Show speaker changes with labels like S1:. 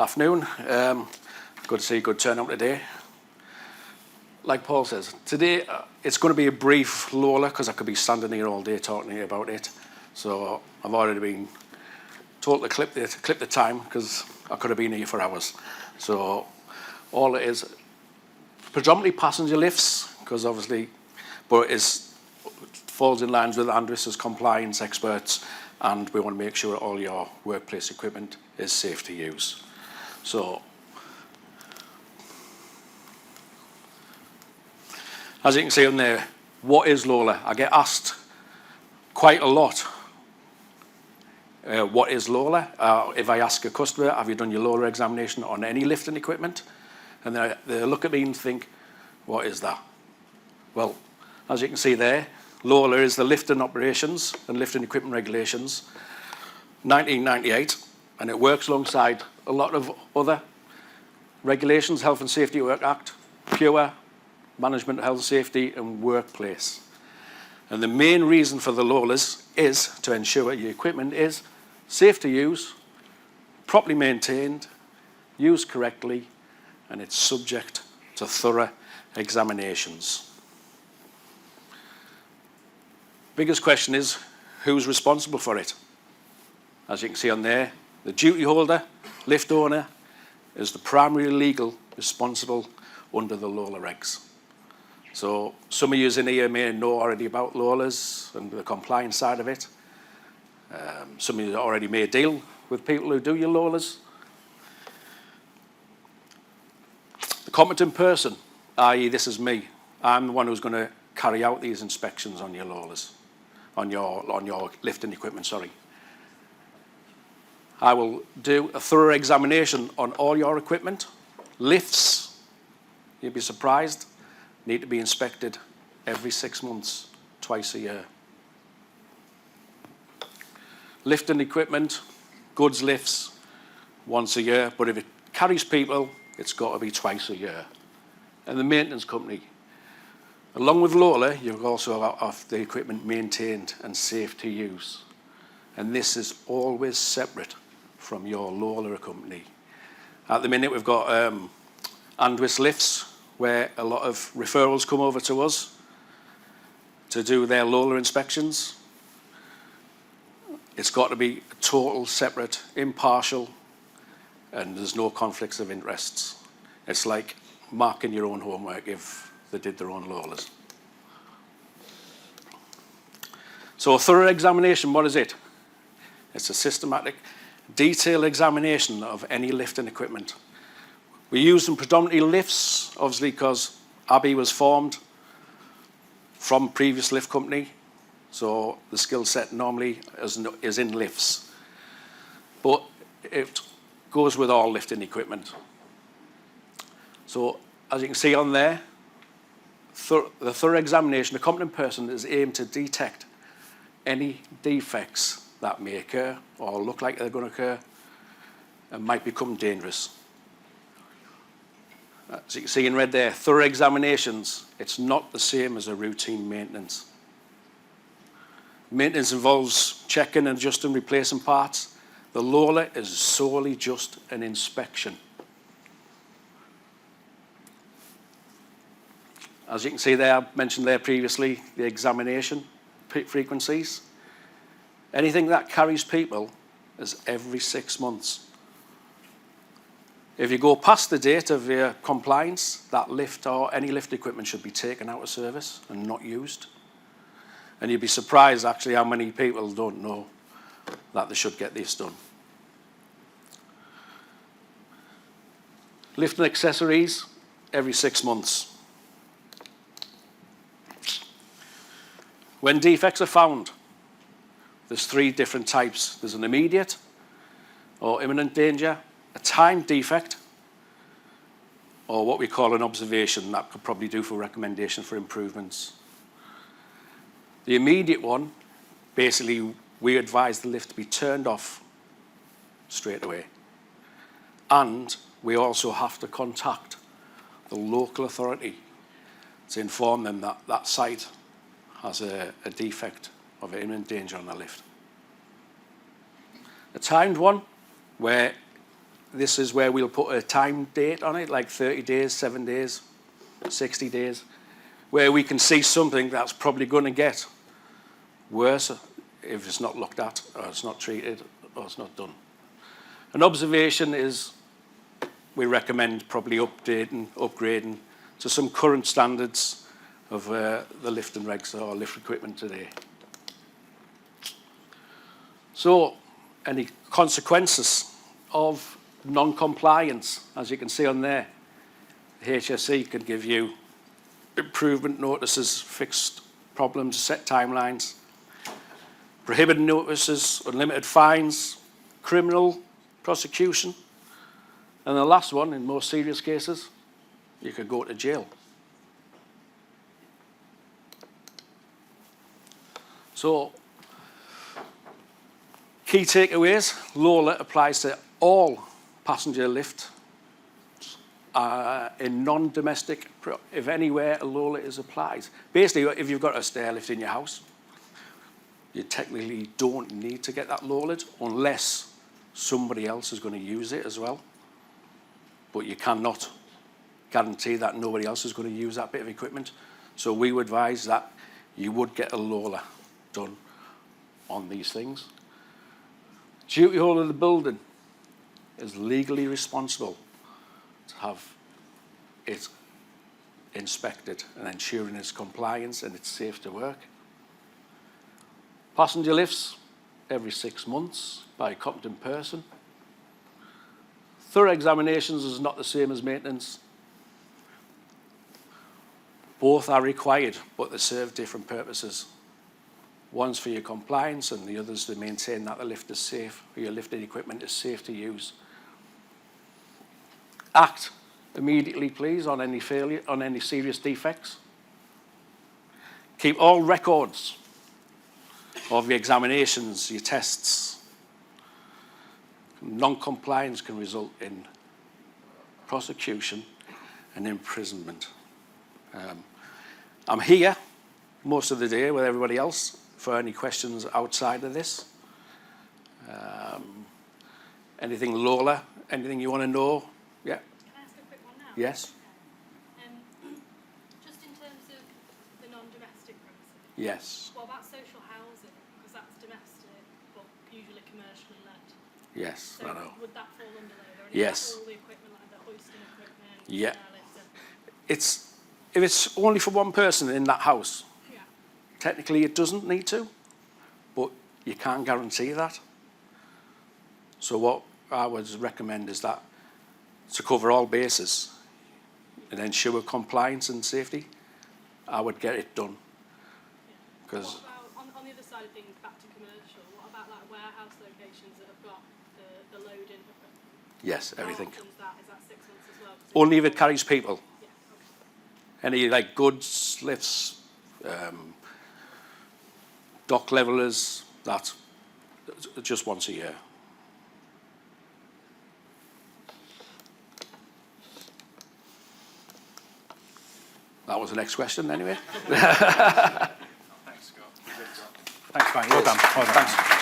S1: Afternoon. Good to see a good turnout today. Like Paul says, today it's going to be a brief LOLER because I could be standing here all day talking to you about it. So I've already been told to clip the time because I could have been here for hours. So all it is, predominantly passenger lifts, because obviously, but it falls in lines with andwis as compliance experts, and we want to make sure all your workplace equipment is safe to use. So, as you can see on there, what is LOLER? I get asked quite a lot, what is LOLER? If I ask a customer, have you done your LOLER examination on any lifting equipment? And they look at me and think, what is that? Well, as you can see there, LOLER is the Lifting Operations and Lifting Equipment Regulations, 1998, and it works alongside a lot of other regulations, Health and Safety at Work Act, PURE, Management of Health and Safety and Workplace. And the main reason for the LOLERs is to ensure your equipment is safe to use, properly maintained, used correctly, and it's subject to thorough examinations. Biggest question is, who's responsible for it? As you can see on there, the duty holder, lift owner, is the primary legal responsible under the LOLER regs. So some of you in here may know already about LOLERs and the compliance side of it. Some of you already may deal with people who do your LOLERs. The competent person, i.e. this is me, I'm the one who's going to carry out these inspections on your LOLERs, on your lifting equipment, sorry. I will do a thorough examination on all your equipment. Lifts, you'd be surprised, need to be inspected every 6 months, twice a year. Lifting equipment, goods lifts, once a year, but if it carries people, it's got to be twice a year. And the maintenance company, along with LOLER, you've also have the equipment maintained and safe to use. And this is always separate from your LOLER company. At the minute, we've got andwis lifts, where a lot of referrals come over to us to do their LOLER inspections. It's got to be total, separate, impartial, and there's no conflicts of interests. It's like marking your own homework if they did their own LOLERs. So a thorough examination, what is it? It's a systematic, detailed examination of any lifting equipment. We use them predominantly lifts, obviously because Abbey was formed from previous lift company, so the skill set normally is in lifts. But it goes with all lifting equipment. So as you can see on there, the thorough examination, the competent person is aimed to detect any defects that may occur or look like they're going to occur and might become dangerous. As you can see in red there, thorough examinations, it's not the same as a routine maintenance. Maintenance involves checking and adjusting, replacing parts. The LOLER is solely just an inspection. As you can see there, I mentioned there previously, the examination frequencies. Anything that carries people is every 6 months. If you go past the date of your compliance, that lift or any lift equipment should be taken out of service and not used. And you'd be surprised actually how many people don't know that they should get this done. Lifting accessories every 6 months. When defects are found, there's 3 different types. There's an immediate or imminent danger, a timed defect, or what we call an observation that could probably do for recommendation for improvements. The immediate one, basically we advise the lift to be turned off straight away. And we also have to contact the local authority to inform them that that site has a defect of imminent danger on the lift. A timed one, where this is where we'll put a time date on it, like 30 days, 7 days, 60 days, where we can see something that's probably going to get worse if it's not looked at, or it's not treated, or it's not done. An observation is we recommend probably upgrading to some current standards of the lifting regs or lift equipment today. So, any consequences of non-compliance? As you can see on there, the HSE can give you improvement notices, fixed problems, set timelines, prohibited notices, unlimited fines, criminal prosecution, and the last one, in most serious cases, you could go to jail. So, key takeaways: LOLER applies to all passenger lift in non-domestic, if anywhere a LOLER is applied. Basically, if you've got a stair lift in your house, you technically don't need to get that LOLER'd unless somebody else is going to use it as well. But you cannot guarantee that nobody else is going to use that bit of equipment. So we would advise that you would get a LOLER done on these things. Duty holder of the building is legally responsible to have it inspected and ensuring its compliance and it's safe to work. Passenger lifts every 6 months by a competent person. Thorough examinations is not the same as maintenance. Both are required, but they serve different purposes. One's for your compliance and the other's to maintain that the lift is safe, or your lifting equipment is safe to use. Act immediately, please, on any failure, on any serious defects. Keep all records of your examinations, your tests. Non-compliance can result in prosecution and imprisonment. I'm here most of the day with everybody else for any questions outside of this. Anything LOLER, anything you want to know? Yeah?
S2: Can I ask a quick one now?
S1: Yes?
S2: Just in terms of the non-domestic premises.
S1: Yes.
S2: What about social housing? Because that's domestic, but usually commercially led.
S1: Yes,
S2: So
S1: I know.
S2: would that fall under LOLER? And
S1: Yes.
S2: is that all the equipment, like the hoisting equipment?
S1: Yeah.
S2: Lifts,
S1: If it's only for one person in that house,
S2: yeah.
S1: technically it doesn't need to, but you can't guarantee that. So what I would recommend is that to cover all bases and ensure compliance and safety, I would get it done. Because
S2: What about, on the other side of things, back to commercial, what about like warehouse locations that have got the loading equipment?
S1: yes, everything.
S2: How often is that? Is that 6 months as well?
S1: Only if it carries people.
S2: Yeah, okay.
S1: Any like goods, lifts, dock levelers, that just once a year. That was the next question anyway.
S3: Thanks, Scott. Thanks, mate. Well done. Well done.
S1: Thanks.